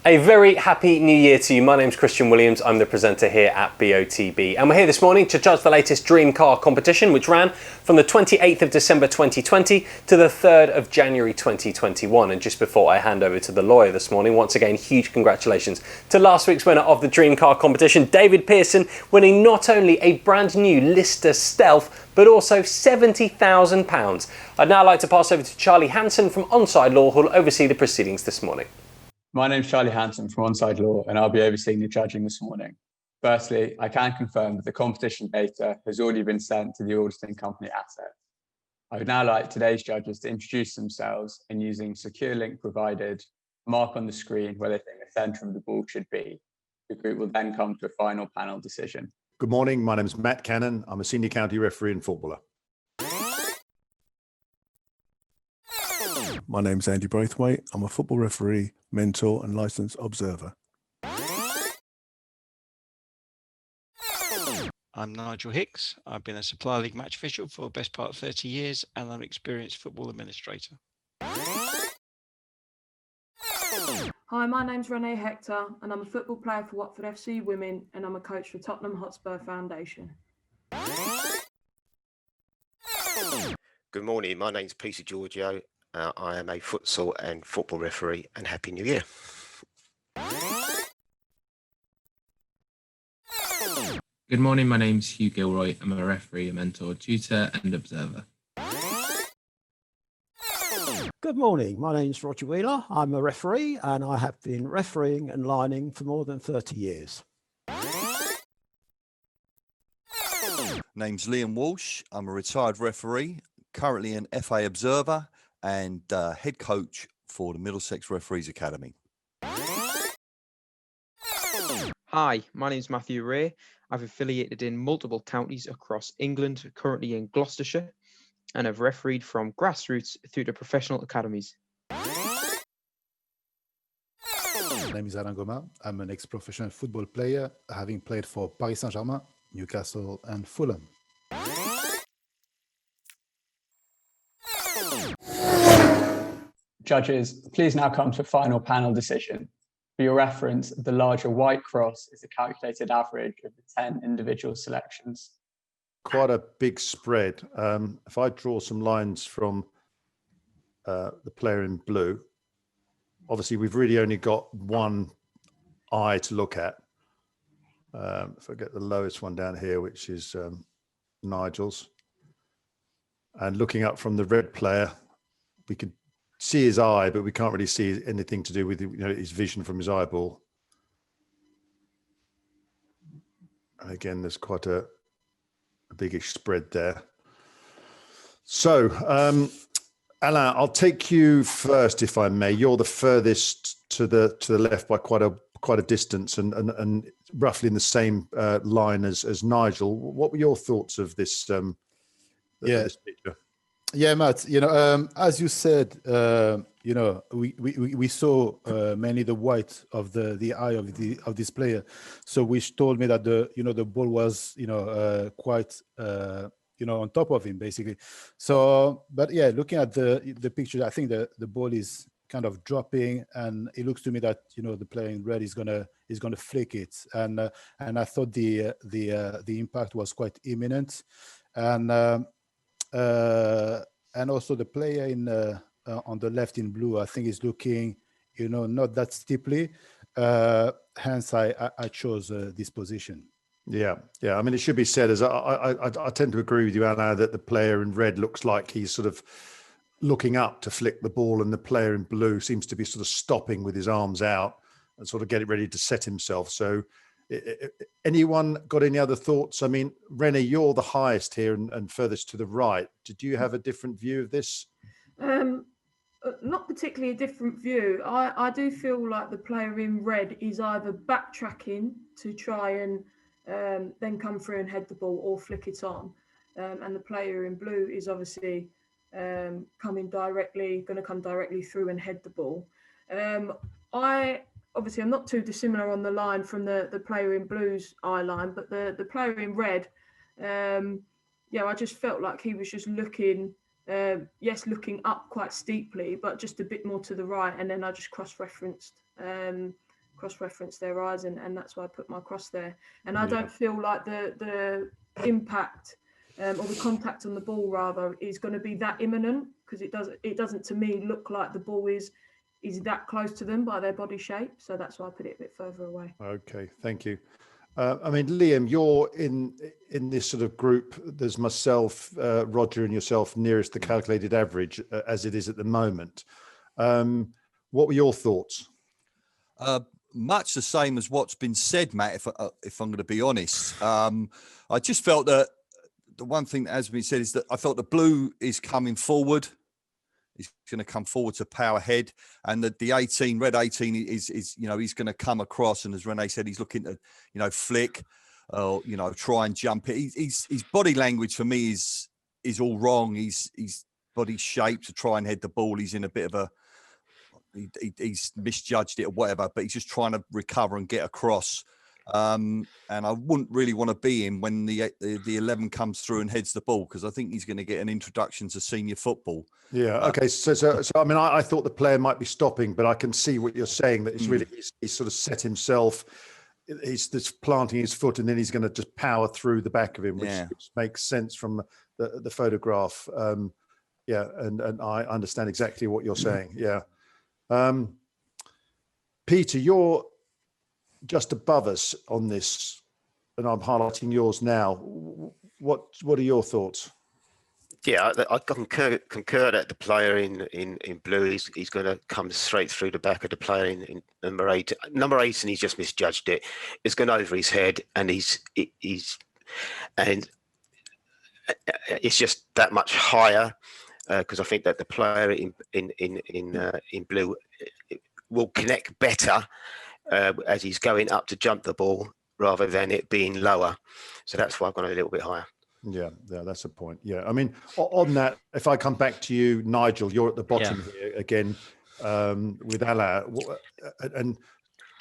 A very happy new year to you. My name's Christian Williams. I'm the presenter here at BOTB. And we're here this morning to judge the latest dream car competition, which ran from the 28th of December 2020 to the 3rd of January 2021. And just before I hand over to the lawyer this morning, once again, huge congratulations to last week's winner of the dream car competition, David Pearson, winning not only a brand new Lister Stealth, but also £70,000. I'd now like to pass over to Charlie Hanson from Onside Law, who'll oversee the proceedings this morning. My name's Charlie Hanson from Onside Law, and I'll be overseeing the judging this morning. Firstly, I can confirm that the competition data has already been sent to the auditing company Asset. I would now like today's judges to introduce themselves and using secure link provided, mark on the screen where they think the centre of the ball should be. The group will then come to a final panel decision. Good morning, my name's Matt Cannon. I'm a senior county referee and footballer. My name's Andy Braithwaite. I'm a football referee, mentor and licensed observer. I'm Nigel Hicks. I've been a Supply League match official for the best part of 30 years and I'm an experienced football administrator. Hi, my name's Renee Hector and I'm a football player for Watford FC Women and I'm a coach for Tottenham Hotspur Foundation. Good morning, my name's Peter Giorgio. I am a futsal and football referee, and Happy New Year. Good morning, my name's Hugh Gilroy. I'm a referee, a mentor, tutor and observer. Good morning, my name's Roger Wheeler. I'm a referee and I have been refereeing and lining for more than 30 years. Name's Liam Walsh. I'm a retired referee, currently an FA observer and head coach for the Middlesex Referees Academy. Hi, my name's Matthew Ray. I've affiliated in multiple counties across England, currently in Gloucestershire, and I've refereed from grassroots through to professional academies. My name is Alain Goma. I'm an ex-professional football player, having played for Paris Saint-Germain, Newcastle and Fulham. Judges, please now come to a final panel decision. For your reference, the larger white cross is the calculated average of the 10 individual selections. Quite a big spread. If I draw some lines from the player in blue, obviously we've really only got one eye to look at. If I get the lowest one down here, which is Nigel's, and looking up from the red player, we could see his eye, but we can't really see anything to do with his vision from his eyeball. And again, there's quite a biggish spread there. So, Alain, I'll take you first, if I may. You're the furthest to the left by quite a distance, and roughly in the same line as Nigel. What were your thoughts of this? This picture? Yeah, Matt, as you said, we saw mainly the white of the eye of this player. So which told me that the ball was, quite, on top of him basically. So, but yeah, looking at the picture, I think the ball is kind of dropping and it looks to me that, the player in red is gonna flick it. And I thought the impact was quite imminent. And also the player on the left in blue, I think is looking, not that steeply. Hence, I chose this position. Yeah. I mean, it should be said, as I tend to agree with you, Alain, that the player in red looks like he's sort of looking up to flick the ball, and the player in blue seems to be sort of stopping with his arms out and sort of getting ready to set himself. So, anyone got any other thoughts? I mean, Renee, you're the highest here and furthest to the right. Did you have a different view of this? Not particularly a different view. I do feel like the player in red is either backtracking to try and then come through and head the ball or flick it on. And the player in blue is obviously going to come directly through and head the ball. Obviously, I'm not too dissimilar on the line from the player in blue's eye line, but the player in red, I just felt like he was just looking looking up quite steeply, but just a bit more to the right. And then I just cross-referenced cross-reference their eyes, and that's why I put my cross there. And I don't feel like the impact or the contact on the ball rather is going to be that imminent, because it doesn't to me look like the ball is that close to them by their body shape. So that's why I put it a bit further away. Okay, thank you. I mean, Liam, you're in this sort of group. There's myself, Roger, and yourself nearest the calculated average as it is at the moment. What were your thoughts? Much the same as what's been said, Matt, if I'm going to be honest. I just felt that the one thing that has been said is that I felt the blue is coming forward. He's going to come forward to power ahead, and the 18, red 18 is he's going to come across. And as Renee said, he's looking to, flick or, try and jump it. His body language for me is all wrong. His body shape to try and head the ball. He's in a bit of he's misjudged it or whatever, but he's just trying to recover and get across. And I wouldn't really want to be him when the 11 comes through and heads the ball, because I think he's going to get an introduction to senior football. Yeah. Okay. So I mean, I thought the player might be stopping, but I can see what you're saying, that it's really he's sort of set himself. He's just planting his foot, and then he's going to just power through the back of him, which makes sense from the photograph. And I understand exactly what you're saying. Yeah. Peter, you're just above us on this, and I'm highlighting yours now. What are your thoughts? Yeah, I concur that the player in blue, he's going to come straight through the back of the player in number 8. Number 8, and he's just misjudged it. It's gone over his head, and it's just that much higher, because I think that the player in blue will connect better as he's going up to jump the ball, rather than it being lower. So that's why I've gone a little bit higher. Yeah, that's a point. Yeah, I mean, on that, if I come back to you, Nigel, you're at the bottom here again with Alain, and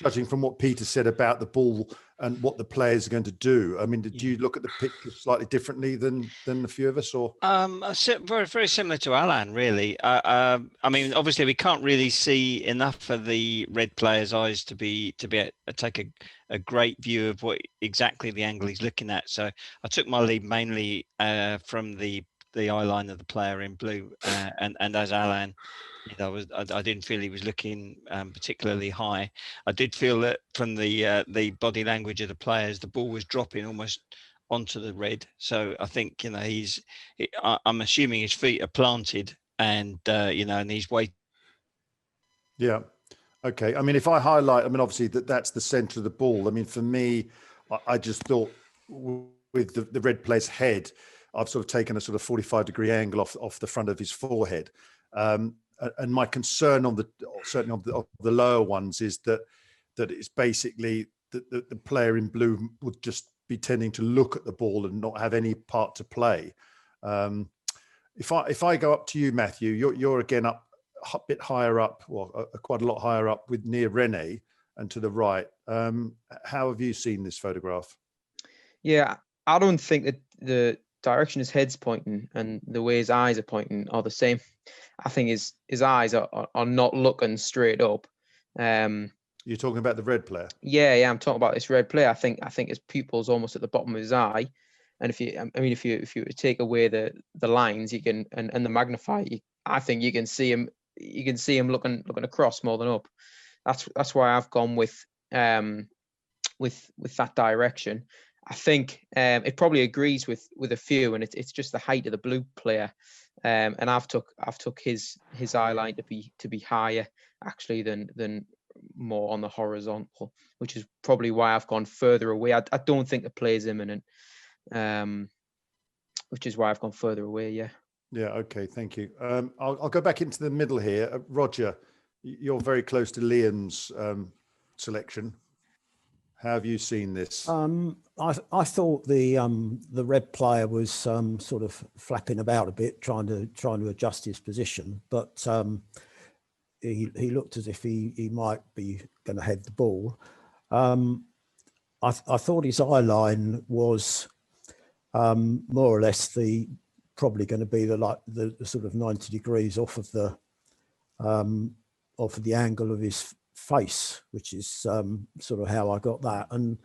judging from what Peter said about the ball and what the players are going to do, I mean, did you look at the picture slightly differently than a few of us, or? Very, very similar to Alain, really. I mean, obviously, we can't really see enough of the red player's eyes to take a great view of what exactly the angle he's looking at. So I took my lead mainly from the eye line of the player in blue, and as Alain, I didn't feel he was looking particularly high. I did feel that from the body language of the players, the ball was dropping almost onto the red. So I think I'm assuming his feet are planted, and and he's waiting. Yeah. Okay. I mean, if I highlight, I mean, obviously that's the centre of the ball. I mean, for me, I just thought with the red player's head, I've sort of taken a sort of 45-degree angle off the front of his forehead. And my concern certainly on the lower ones is that it's basically the player in blue would just be tending to look at the ball and not have any part to play. If I go up to you, Matthew, you're again up a bit higher up, well, quite a lot higher up with near Rene and to the right. How have you seen this photograph? Yeah, I don't think that the direction his head's pointing and the way his eyes are pointing are the same. I think his eyes are not looking straight up. You're talking about the red player? Yeah, I'm talking about this red player. I think his pupil's almost at the bottom of his eye. And if you take away the lines, you can and the magnifier, I think you can see him. You can see him looking across more than up. That's why I've gone with that direction. I think it probably agrees with a few, and it's just the height of the blue player. And I've took his eye line to be higher actually than more on the horizontal, which is probably why I've gone further away. I don't think the play is imminent, which is why I've gone further away. Yeah. Yeah. Okay. Thank you. I'll go back into the middle here. Roger, you're very close to Liam's selection. How have you seen this? I thought the red player was sort of flapping about a bit, trying to adjust his position, but he looked as if he might be going to head the ball. I thought his eye line was more or less probably going to be the sort of 90 degrees off of the angle of his face, which is sort of how I got that. And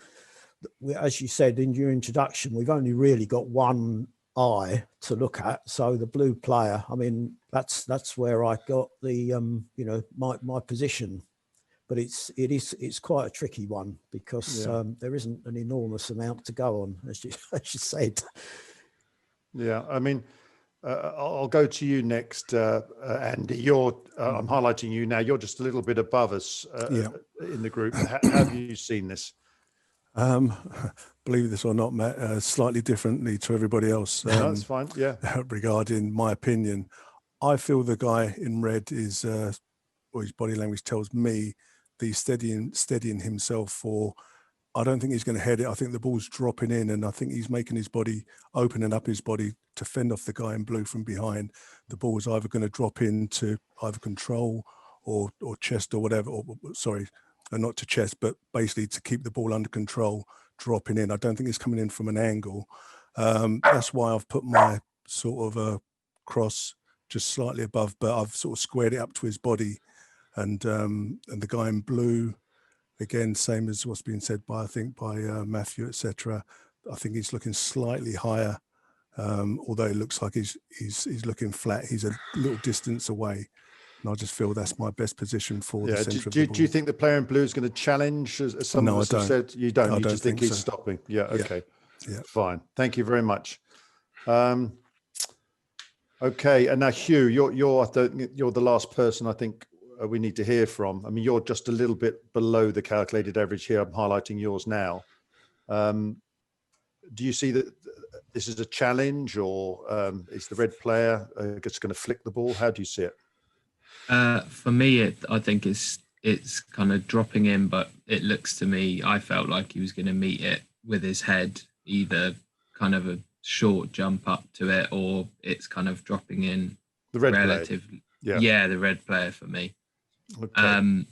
as you said in your introduction, we've only really got one eye to look at. So the blue player, I mean, that's where I got the you know, my position. But it's quite a tricky one because there isn't an enormous amount to go on, as you said. Yeah, I mean, I'll go to you next, Andy. You're I'm highlighting you now. You're just a little bit above us in the group. How have you seen this? Believe this or not, Matt, slightly differently to everybody else. No, that's fine. Yeah. Regarding my opinion, I feel the guy in red is, or his body language tells me that he's steadying himself for. I don't think he's going to head it. I think the ball's dropping in, and I think he's making his body, opening up his body to fend off the guy in blue from behind. The ball is either going to drop into either control or chest or whatever, or sorry, not to chest, but basically to keep the ball under control, dropping in. I don't think it's coming in from an angle. That's why I've put my sort of a cross just slightly above, but I've sort of squared it up to his body. And the guy in blue, again, same as what's been said by, I think, by Matthew, etc. I think he's looking slightly higher, although it looks like he's looking flat. He's a little distance away. And I just feel that's my best position for the centre of the ball. Do you think the player in blue is going to challenge, as some of us have said? You don't. You just think he's stopping. Yeah. Okay. Yeah. Fine. Thank you very much. Okay. And now, Hugh, you're the last person I think we need to hear from. I mean, you're just a little bit below the calculated average here. I'm highlighting yours now. Do you see that this is a challenge, or is the red player just going to flick the ball? How do you see it? For me, I think it's kind of dropping in, but it looks to me, I felt like he was going to meet it with his head, either kind of a short jump up to it, or it's kind of dropping in. The red player. Yeah, the red player for me. Okay.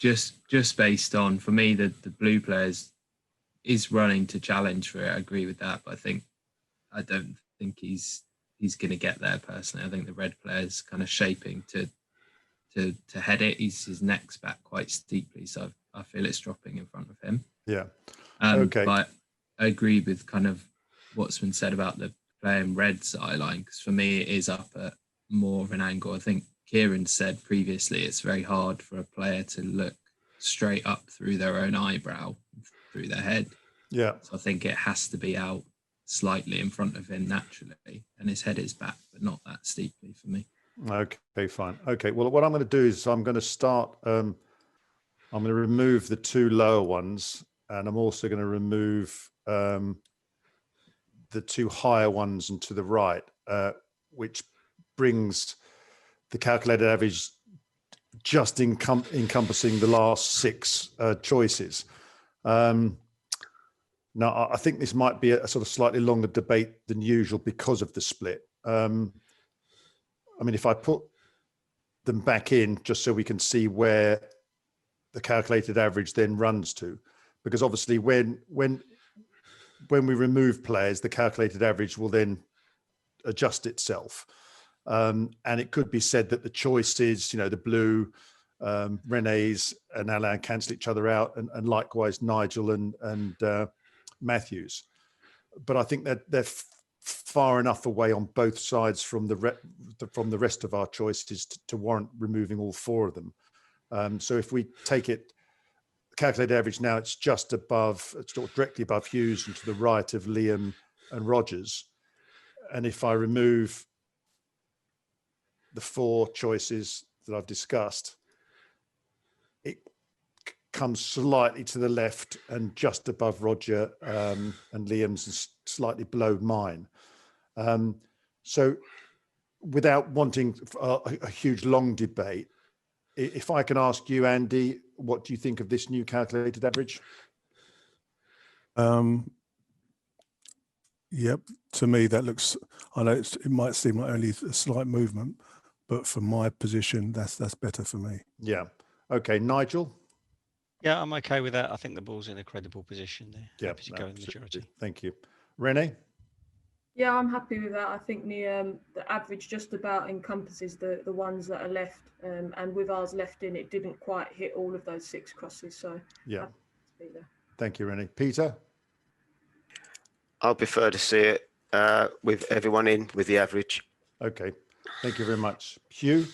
Just based on, for me, the blue players is running to challenge for it. I agree with that, but I don't think he's going to get there personally. I think the red player's kind of shaping to head it. His neck's back quite steeply, so I feel it's dropping in front of him. Yeah. Okay. But I agree with kind of what's been said about the player in red's eye line, because for me it is up at more of an angle. I think Kieran said previously it's very hard for a player to look straight up through their own eyebrow, through their head. Yeah. So I think it has to be out slightly in front of him naturally, and his head is back, but not that steeply for me. Okay, fine. Okay, well, what I'm going to do is I'm going to start. I'm going to remove the two lower ones, and I'm also going to remove the two higher ones and to the right, which brings the calculated average just encompassing the last six choices. Now, I think this might be a sort of slightly longer debate than usual because of the split. I mean, if I put them back in just so we can see where the calculated average then runs to, because obviously when we remove players, the calculated average will then adjust itself. And it could be said that the choices, the blue, Rene's and Alain cancel each other out, and likewise Nigel and Matthews. But I think that they're far enough away on both sides from the rest of our choices to warrant removing all four of them. So if we take it, calculated average now, it's just above, it's directly above Hughes and to the right of Liam and Rogers. And if I remove the four choices that I've discussed, it comes slightly to the left and just above Roger and Liam's, and slightly below mine. So without wanting a huge long debate, if I can ask you, Andy, what do you think of this new calculated average? Yep, to me that looks, I know it might seem like only a slight movement, but from my position, that's better for me. Yeah. Okay, Nigel? Yeah, I'm okay with that. I think the ball's in a credible position there. Yeah, happy to go in the majority. Thank you. Rene? Yeah, I'm happy with that. I think the average just about encompasses the ones that are left, and with ours left in, it didn't quite hit all of those 6 crosses. So Yeah. happy to be there. Thank you, Rennie. Peter? I'll prefer to see it with everyone in with the average. Okay. Thank you very much. Hugh?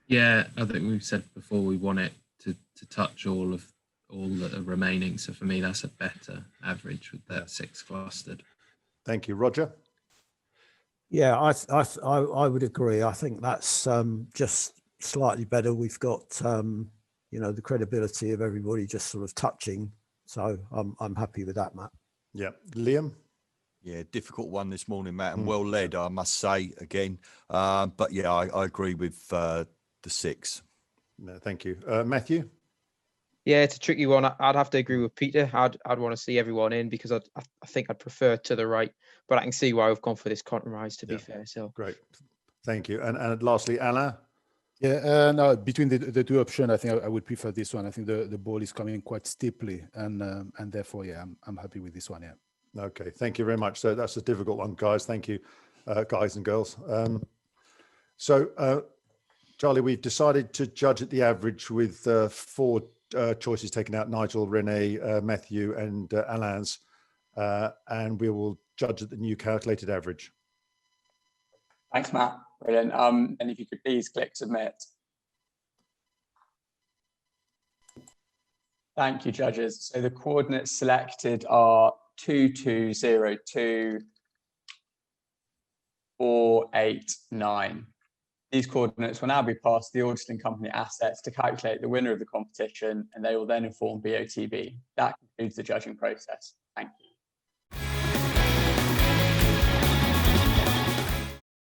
Yeah, I think we've said before we want it to touch all that are remaining. So for me, that's a better average with that 6 clustered. Thank you. Roger? Yeah, I would agree. I think that's just slightly better. We've got the credibility of everybody just sort of touching. So I'm happy with that, Matt. Yeah. Liam? Yeah, difficult one this morning, Matt, and well led, I must say again. But yeah, I agree with the 6. No, thank you. Matthew? Yeah, it's a tricky one. I'd have to agree with Peter. I'd want to see everyone in because I think I'd prefer to the right, but I can see why we've gone for this compromise, to be fair. So great. Thank you. And lastly, Alain? Yeah, no, between the two options, I think I would prefer this one. I think the ball is coming quite steeply, and therefore, yeah, I'm happy with this one. Yeah. Okay, thank you very much. So that's a difficult one, guys. Thank you, guys and girls. Charlie, we've decided to judge at the average with 4 choices taken out: Nigel, Renee, Matthew, and Alain's, and we will judge at the new calculated average. Thanks, Matt. Brilliant. And if you could please click submit. Thank you, judges. So the coordinates selected are 2202, 489. These coordinates will now be passed to the auditing company assets to calculate the winner of the competition, and they will then inform BOTB. That concludes the judging process. Thank you.